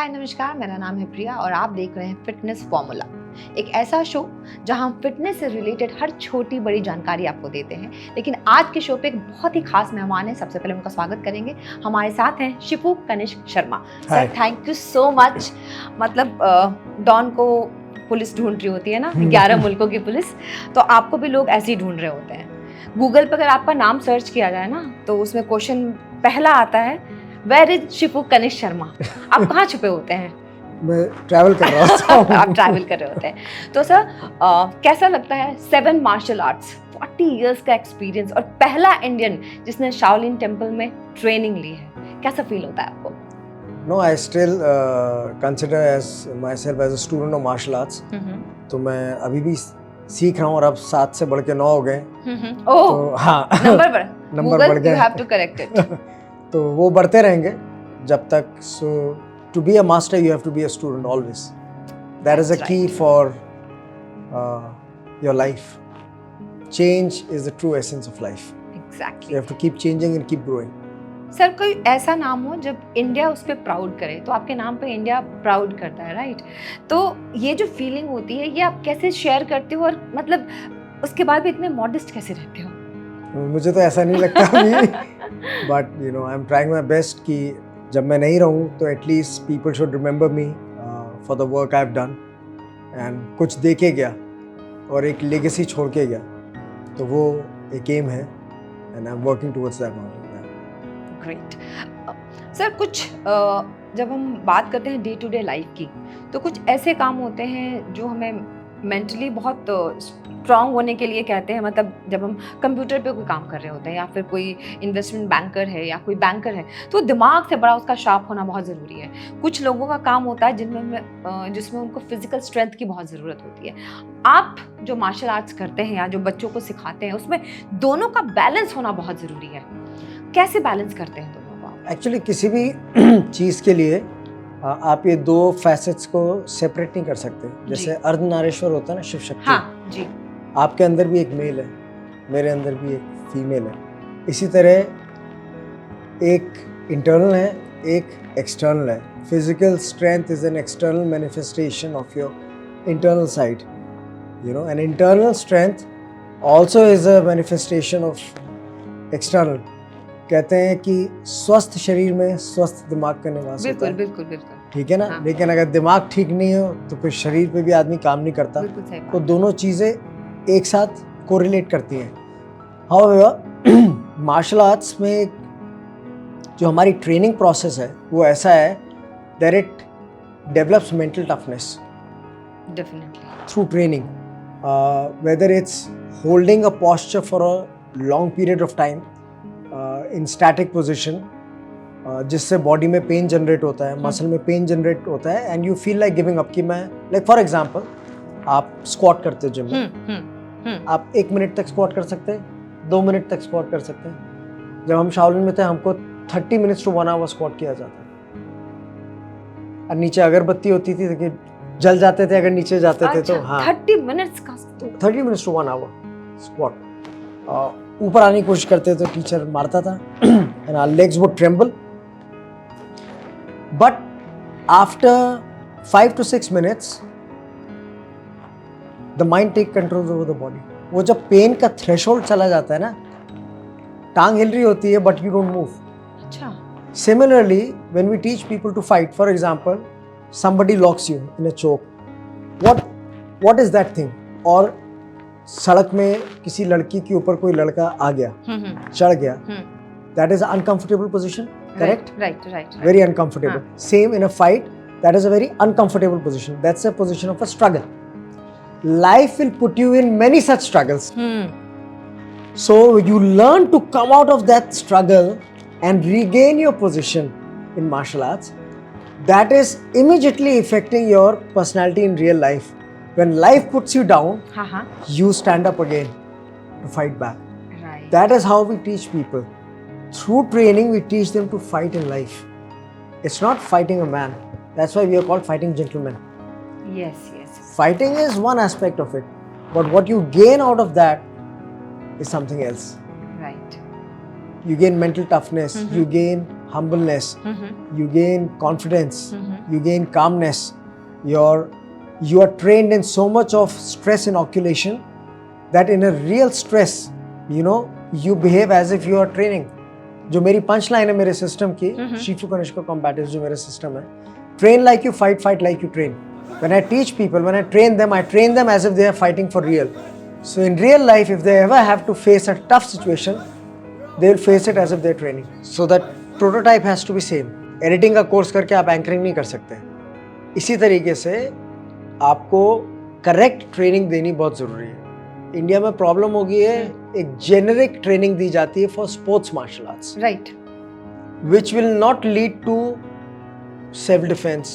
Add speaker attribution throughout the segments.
Speaker 1: हाय नमस्कार, मेरा नाम है प्रिया और आप देख रहे हैं फिटनेस फॉर्मूला, एक ऐसा शो जहां हम फिटनेस से रिलेटेड हर छोटी बड़ी जानकारी आपको देते हैं। लेकिन आज के शो पे एक बहुत ही खास मेहमान है। सबसे पहले उनका स्वागत करेंगे। हमारे साथ हैं Shipu Kanishk Sharma. Sir thank you so much. मतलब डॉन को पुलिस ढूंढ रही होती है ना, 11 मुल्कों की पुलिस, तो आपको भी लोग ऐसे ही ढूंढ रहे होते हैं। गूगल पर अगर आपका नाम सर्च किया जाए ना, तो उसमें क्वेश्चन पहला आता है, वेयर इज शिपू कनिष्क शर्मा। आप कहाँ छुपे होते हैं?
Speaker 2: मैं ट्रैवल कर रहा हूँ।
Speaker 1: आप ट्रैवल कर रहे होते हैं। तो सर कैसा लगता है 7 मार्शल आर्ट्स, 40 इयर्स का एक्सपीरियंस और पहला इंडियन जिसने शाओलिन टेम्पल में ट्रेनिंग ली है, कैसा फील होता है आपको?
Speaker 2: No, I still consider as myself as a student of martial arts. तो मैं अभी भी सीख रहा हूँ और अब 7 से बढ़ के 9 हो गए।
Speaker 1: तो
Speaker 2: हाँ,
Speaker 1: नंबर बढ़ गए। You have to correct it.
Speaker 2: तो वो बढ़ते रहेंगे जब तक। So to be a master, you have to be a student always. That is a key for your life. Change is the true essence of life.
Speaker 1: Exactly.
Speaker 2: You have to keep changing and keep growing.
Speaker 1: Sir कोई ऐसा नाम हो जब India उस पर proud करे, तो आपके नाम पे इंडिया प्राउड करता है, राइट? तो ये जो फीलिंग होती है, ये आप कैसे शेयर करते हो और मतलब उसके बाद भी इतने मॉडेस्ट कैसे रहते हो?
Speaker 2: मुझे तो ऐसा नहीं लगता अभी, but you know I am trying my best कि जब मैं नहीं रहूँ तो at least people should remember me for the work I have done and कुछ दे के गया और एक लेगेसी छोड़ के गया, तो वो एक एम है and I am working towards that now.
Speaker 1: Great sir, कुछ जब हम बात करते हैं डे टू डे लाइफ की, तो कुछ ऐसे काम होते हैं जो हमें मेंटली बहुत स्ट्रांग होने के लिए कहते हैं। मतलब जब हम कंप्यूटर पे कोई काम कर रहे होते हैं या फिर कोई इन्वेस्टमेंट बैंकर है या कोई बैंकर है, तो दिमाग से बड़ा उसका शार्प होना बहुत ज़रूरी है। कुछ लोगों का काम होता है जिसमें उनको फिजिकल स्ट्रेंथ की बहुत ज़रूरत होती है। आप जो मार्शल आर्ट्स करते हैं या जो बच्चों को सिखाते हैं, उसमें दोनों का बैलेंस होना बहुत ज़रूरी है। कैसे बैलेंस करते हैं दोनों को?
Speaker 2: एक्चुअली किसी भी चीज़ के लिए आप ये 2 फैसेट्स को सेपरेट नहीं कर सकते। जैसे अर्धनारीश्वर होता है ना, शिव शक्ति।
Speaker 1: हाँ जी।
Speaker 2: आपके अंदर भी एक मेल है, मेरे अंदर भी एक फीमेल है। इसी तरह एक इंटरनल है, एक एक्सटर्नल है। Physical strength is an external manifestation of your internal side, you know, and internal strength also is a manifestation of external. कहते हैं कि स्वस्थ शरीर में स्वस्थ दिमाग का निवास होता है।
Speaker 1: बिल्कुल।
Speaker 2: ठीक है ना?
Speaker 1: हाँ।
Speaker 2: लेकिन अगर दिमाग ठीक नहीं हो तो फिर शरीर पे भी आदमी काम नहीं करता। तो दोनों चीज़ें एक साथ कोरिलेट करती हैं। हाउएवर मार्शल आर्ट्स में जो हमारी ट्रेनिंग प्रोसेस है वो ऐसा है that it develops mental toughness
Speaker 1: definitely
Speaker 2: through training, whether it's holding a posture for a long period of time in static position, जिससे बॉडी में पेन जनरेट होता है, मसल में पेन जनरेट होता है and you feel like giving up. कि मैं like for example, आप स्क्वाट करते हो जिम में, आप 1 मिनट तक स्क्वाट कर सकते हैं, 2 मिनट तक स्क्वाट कर सकते हैं। जब हम शाओलिन में थे हमको 30 मिनट्स टू 1 आवर स्क्वाट किया जाता है। और नीचे अगरबत्ती होती थी कि जल जाते थे अगर नीचे जाते थे तो। हाँ,
Speaker 1: 30 मिनट्स का
Speaker 2: 30 मिनट्स टू 1 आवर स्क्वाट। ऊपर आने की कोशिश करते तो टीचर मारता था and our legs would tremble, but after 5 to 6 minutes the mind take control over the body. वो जब पेन का थ्रेशोल्ड चला जाता है ना, टांग हिल रही होती है but you don't move.
Speaker 1: अच्छा।
Speaker 2: Similarly, when we teach people to fight, for example, somebody locks you in a choke, what is that thing? और सड़क में किसी लड़की के ऊपर कोई लड़का आ गया, चढ़ गया, that is an uncomfortable position, correct?
Speaker 1: Right.
Speaker 2: Very uncomfortable. Same in a fight, that is a very uncomfortable position. That's a position of a struggle. Life will put you in many such struggles. So you learn to come out of that struggle and regain your position in martial arts. That is immediately affecting your personality in real life. When life puts you down, you stand up again to fight back.
Speaker 1: Right.
Speaker 2: That is how we teach people. Through training, we teach them to fight in life. It's not fighting a man. That's why we are called fighting gentlemen.
Speaker 1: Yes.
Speaker 2: Fighting is one aspect of it, but what you gain out of that is something else.
Speaker 1: Right.
Speaker 2: You gain mental toughness, you gain humbleness,
Speaker 1: Mhm.
Speaker 2: you gain confidence,
Speaker 1: Mhm.
Speaker 2: you gain calmness. You are trained in so much of stress inoculation that in a real stress, you behave as if you are training. जो मेरी punch line है मेरे system की, शिफु Kanishka combative जो मेरा system है, train like you fight like you train. When I teach people, when I train them as if they are fighting for real. So in real life, if they ever have to face a tough situation, they will face it as if they're training. So that prototype has to be same. Editing का course करके आप anchoring नहीं कर सकते. इसी तरीके से आपको करेक्ट ट्रेनिंग देनी बहुत ज़रूरी है. इंडिया में प्रॉब्लम हो गई है, एक जेनरिक ट्रेनिंग दी जाती है for sports martial arts,
Speaker 1: right,
Speaker 2: which will not lead to self-defense,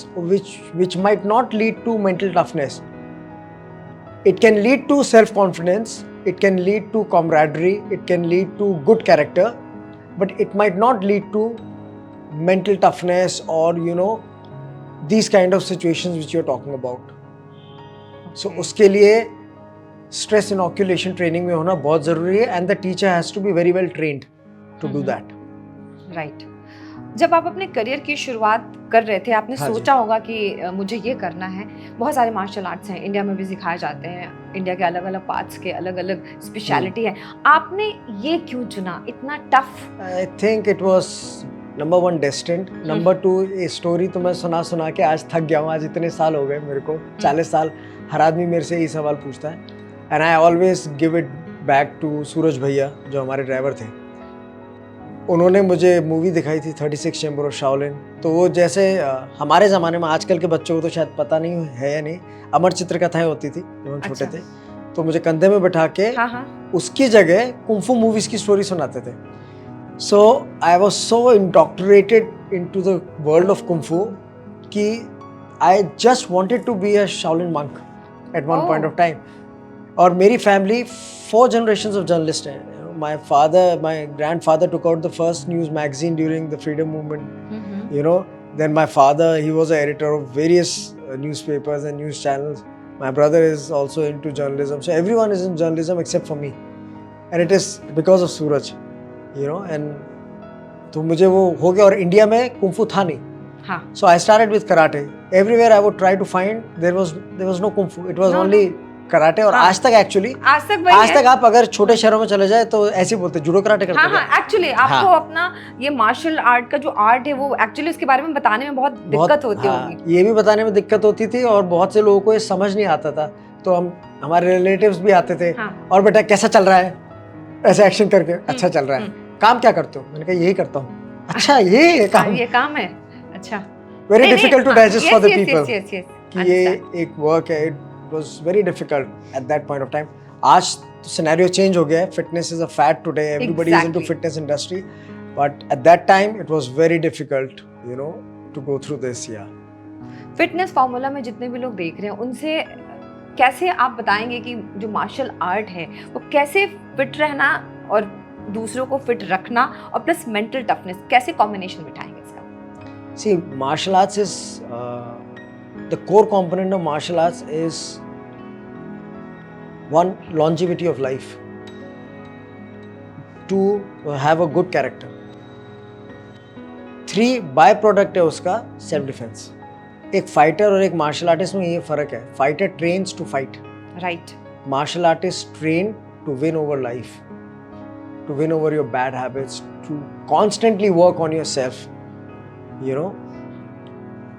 Speaker 2: which might not lead to mental toughness. It can lead to self-confidence, it can lead to camaraderie, it can lead to good character, but it might not lead to mental toughness or these kind of situations which you're talking about. So उसके लिए stress inoculation training में होना बहुत ज़रूरी है, and the teacher has to be very well trained to do that.
Speaker 1: Right. जब आप अपने करियर की शुरुआत कर रहे थे, आपने
Speaker 2: हाँ जी.
Speaker 1: सोचा होगा कि मुझे ये करना है. बहुत सारे मार्शल आर्ट्स हैं, इंडिया में भी सिखाए जाते हैं, इंडिया के अलग अलग पार्ट्स के अलग अलग स्पेशलिटी है. आपने ये क्यों चुना, इतना tough?
Speaker 2: I think it was number one destined, number two ये स्टोरी तो मैं सुना के आज थक गया हूँ. आज इतने साल हो गए मेरे को, 40 साल. हर आदमी मेरे से यही सवाल पूछता है, and I always give it back to Suraj भैया जो हमारे ड्राइवर थे. उन्होंने मुझे मूवी दिखाई थी 36 चैम्बर ऑफ शाओलिन. तो वो जैसे हमारे ज़माने में, आजकल के बच्चों को तो शायद पता नहीं है या नहीं, अमर चित्र कथाएं होती थी जब हम छोटे थे. तो मुझे कंधे में बैठा के उसकी जगह कुंफू मूवीज की स्टोरी सुनाते थे. So I was so indoctrinated into the world of kung fu कि I just wanted to be a Shaolin monk at one point of time. और मेरी फैमिली 4 generations of journalists हैं. My grandfather took out the first news magazine during the freedom movement. Then my father, he was an editor of various newspapers and news channels. My brother is also into journalism. So everyone is in journalism except for me. And it is because of Suraj, and तो मुझे वो हो गया. और India में kung fu था नहीं. So I started with karate. Everywhere I would try to find, there was no kung fu. It was only karate. और आज तक एक्चुअली आज तक आप अगर छोटे शहरों में चले जाए तो ऐसे बोलते जुडो कराटे करते हैं.
Speaker 1: हाँ, एक्चुअली आपको अपना ये मार्शल आर्ट का जो आर्ट है वो एक्चुअली उसके बारे में बताने में बहुत दिक्कत होती होगी.
Speaker 2: ये भी बताने में दिक्कत होती थी और बहुत से लोगों को ये समझ नहीं आता था. तो हमारे रिलेटिव्स भी आते थे और बेटा कैसा चल रहा है, ऐसे एक्शन करके, अच्छा चल रहा है. काम क्या करते हो? मैंने कहा यही करता हूँ. अच्छा ये
Speaker 1: काम है. अच्छा,
Speaker 2: very difficult to digest for the people कि ये एक वर्क है. It was very difficult at that point of time. आज scenario change हो गया है. Fitness is a fad today. Everybody is into fitness industry. But at that time it was very difficult, to go through this. Yeah.
Speaker 1: Fitness formula में जितने भी लोग देख रहे हैं उनसे कैसे आप बताएंगे कि जो मार्शल आर्ट है वो कैसे फिट रहना और दूसरों को फिट रखना और प्लस मेंटल टफनेस कैसे कॉम्बिनेशन बिठाएंगे इसका?
Speaker 2: See, martial arts is the core component of martial arts is one, longevity of life, 2, have a good character, 3, byproduct है उसका self defense. एक फाइटर और एक मार्शल आर्टिस्ट में ये फर्क है. Fighter trains to fight,
Speaker 1: right.
Speaker 2: Martial artist train to win over life, to win over your bad habits, to constantly work on your self,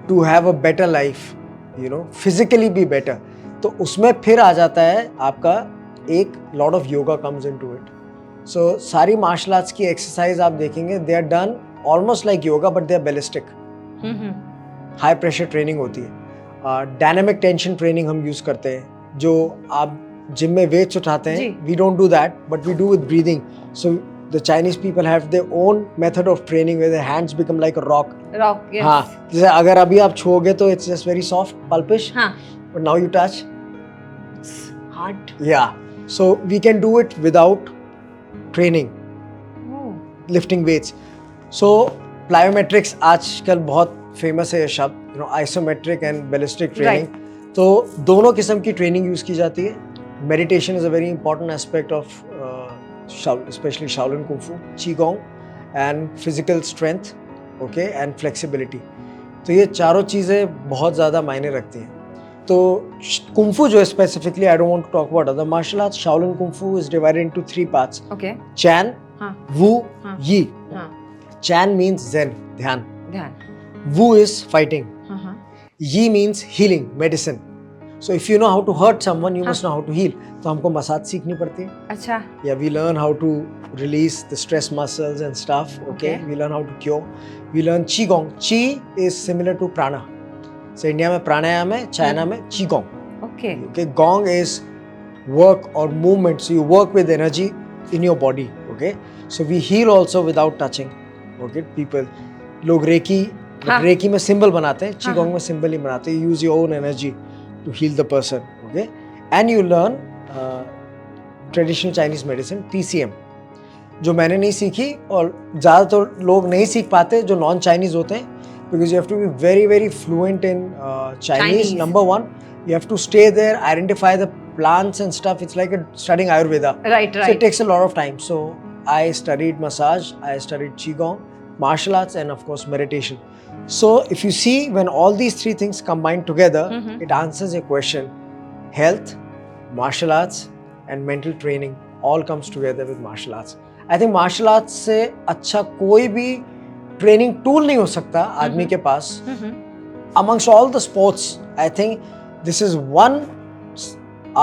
Speaker 2: to have a better life, physically be better. तो उसमें फिर आ जाता है आपका एक lot of yoga comes into it. So सारी martial arts की एक्सरसाइज आप देखेंगे, they are done almost like yoga but they are ballistic. High pressure training होती है. डायनामिक टेंशन ट्रेनिंग हम यूज करते हैं. जो आप जिम में वेट्स उठाते हैं, we don't do that but we do with breathing. So the Chinese people have their own method of training where their hands become like a rock.
Speaker 1: Yes.
Speaker 2: हाँ, जैसे अगर अभी आप छूओगे तो it's just very soft, pulpish.
Speaker 1: हाँ.
Speaker 2: But now you touch,
Speaker 1: it's hard.
Speaker 2: Yeah. So we can do it without training. Lifting weights. So plyometrics आजकल बहुत famous है ये शब्द, isometric and ballistic training. Right. तो दोनों किस्म की ट्रेनिंग यूज की जाती है. Meditation is a very important aspect of especially Shaolin Kung Fu, Qigong, and physical strength okay, and flexibility. तो ये चारों चीज़ें बहुत ज़्यादा मायने रखती हैं। तो कुंफू जो है specifically, I don't want to talk about other martial arts, Shaolin kung fu is divided into 3 parts,
Speaker 1: okay.
Speaker 2: Chan,
Speaker 1: हाँ
Speaker 2: वू,
Speaker 1: हाँ
Speaker 2: यी।
Speaker 1: हाँ।
Speaker 2: चैन मीन्स zen, ध्यान।
Speaker 1: ध्यान।
Speaker 2: वू इज फाइटिंग,
Speaker 1: हाँ हाँ
Speaker 2: Yi means healing, medicine. So if you know how to hurt someone, you
Speaker 1: हाँ।
Speaker 2: must know how to heal. तो हमको मसाज सीखनी पड़ती है.
Speaker 1: अच्छा।
Speaker 2: Yeah, we learn how to release the stress muscles and stuff. Okay. We learn how to cure. We learn qigong. Qi is similar to prana. So India में प्राणायाम है, China में qigong.
Speaker 1: Okay.
Speaker 2: Okay. Gong is work or movement. So you work with energy in your body. Okay. So we heal also without touching. Okay. People, लोग reiki reiki में symbol बनाते हैं, qigong में symbol ही बनाते हैं. Use your own energy to heal the person. Okay. And you learn traditional Chinese medicine TCM, जो मैंने नहीं सीखी और ज़्यादातर लोग नहीं सीख पाते जो नॉन चाइनीज होते हैं, because you have to be very very fluent in Chinese. Number one, you have to stay there, identify the plants and stuff. It's like studying Ayurveda.
Speaker 1: Right.
Speaker 2: So it takes a lot of time. So I studied massage, I studied qigong, martial arts, and of course meditation. So if you see, when all these three things combine together, it answers your question. Health, martial arts, and mental training all comes together with martial arts. I think martial arts से अच्छा कोई भी training tool नहीं हो सकता आदमी के पास. Amongst all the sports, I think this is one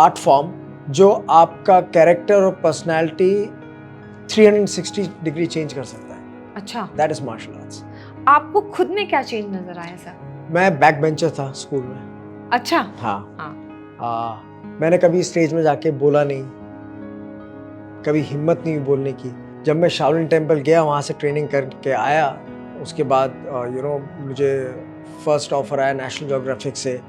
Speaker 2: art form जो आपका character और personality 360 degree change कर सकता है.
Speaker 1: अच्छा.
Speaker 2: That is martial arts.
Speaker 1: आपको खुद में क्या चेंज नजर आया सर?
Speaker 2: मैं बैक बेंचर था स्कूल में.
Speaker 1: अच्छा.
Speaker 2: हाँ. मैंने कभी स्टेज में जाके बोला नहीं, कभी हिम्मत नहीं बोलने की. जब मैं शाओलिन टेम्पल गया, वहाँ से ट्रेनिंग करके आया, उसके बाद मुझे फर्स्ट ऑफर आया नेशनल ज्योग्राफिक से.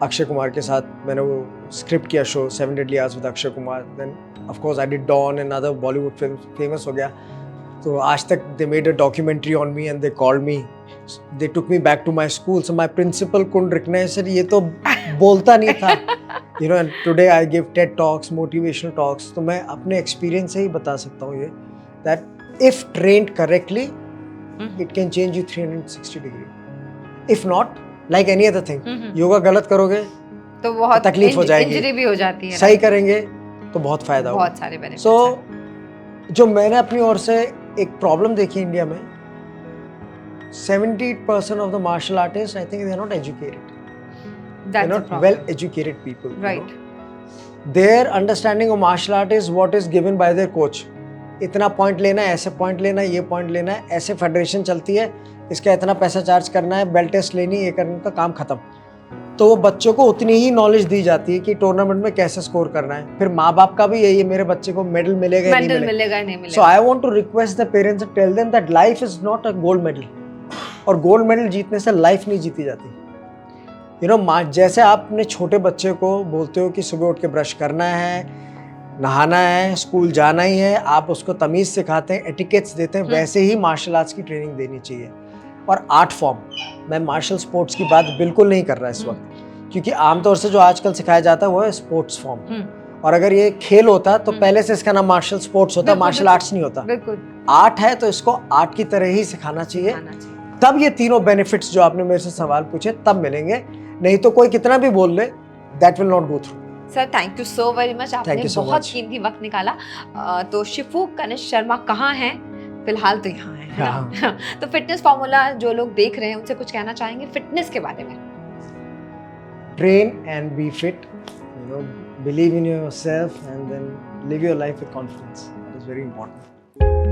Speaker 2: अक्षय कुमार के साथ मैंने वो स्क्रिप्ट किया show 7 Deadly Hours with Akshay Kumar. Then of course I did Don and other Bollywood film, famous हो गया. तो आज तक they made a documentary on me and they called me, they took me back to my school. So my principal couldn't recognize, sir ये तो बोलता नहीं था. And today I give Ted talks, motivational talks. तो मैं अपने experience से ही बता सकता हूँ ये, that if trained correctly it can change you 360 degree. If not, like any other thing, yoga गलत करोगे
Speaker 1: तो बहुत
Speaker 2: तकलीफ हो जाएगी,
Speaker 1: इंजरी भी हो जाती है.
Speaker 2: सही करेंगे तो बहुत फायदा होगा.
Speaker 1: बहुत सारे बेनिफिट्स.
Speaker 2: सो जो मैंने अपनी ओर से एक प्रॉब्लम देखी इंडिया में, 70% of the martial artists, I think they are not educated.
Speaker 1: That's
Speaker 2: They're
Speaker 1: a
Speaker 2: not
Speaker 1: problem.
Speaker 2: well educated people.
Speaker 1: Right.
Speaker 2: Their understanding of martial art is what is given by their coach. इतना point लेना है, ऐसे point लेना है, ये point लेना है, ऐसे फेडरेशन चलती है, इसका इतना पैसा चार्ज करना है, बेल्ट टेस्ट लेनी है, ये करने का काम खत्म. तो वो बच्चों को उतनी ही नॉलेज दी जाती है कि टूर्नामेंट में कैसे स्कोर करना है. फिर माँ बाप का भी यही है, मेरे बच्चे को मेडल मिलेगा या नहीं मिलेगा. So I want to request the parents to tell them that life is not a gold medal, और गोल्ड मेडल जीतने से लाइफ नहीं जीती जाती. जैसे आप अपने छोटे बच्चे को बोलते हो कि सुबह उठ के ब्रश करना है, नहाना है, स्कूल जाना ही है, आप उसको तमीज़ सिखाते हैं, एटिकेट्स देते हैं, वैसे ही मार्शल आर्ट्स की ट्रेनिंग देनी चाहिए. और आर्ट फॉर्म, मैं मार्शल स्पोर्ट्स की बात बिल्कुल नहीं कर रहा इस वक्त, क्योंकि आमतौर से जो आजकल सिखाया जाता है वो है स्पोर्ट्स फॉर्म. और अगर ये खेल होता तो पहले से इसका नाम मार्शल स्पोर्ट्स होता, मार्शल आर्ट्स नहीं होता. आर्ट है तो इसको आर्ट की तरह ही सिखाना चाहिए. तब ये तीनों बेनिफिट्स जो आपने मेरे से सवाल पूछे तब मिलेंगे, नहीं तो कोई कितना भी बोल ले, that will not go through.
Speaker 1: Sir thank you so very much, आपने बहुत कीमती वक्त निकाला. तो शिफू कनिष्क शर्मा कहाँ हैं? फिलहाल तो यहाँ है ना? तो फिटनेस फॉर्मूला जो लोग देख रहे हैं उनसे कुछ कहना चाहेंगे फिटनेस के बारे में?
Speaker 2: Train and be fit, believe in yourself and then live your life with confidence. That is very important.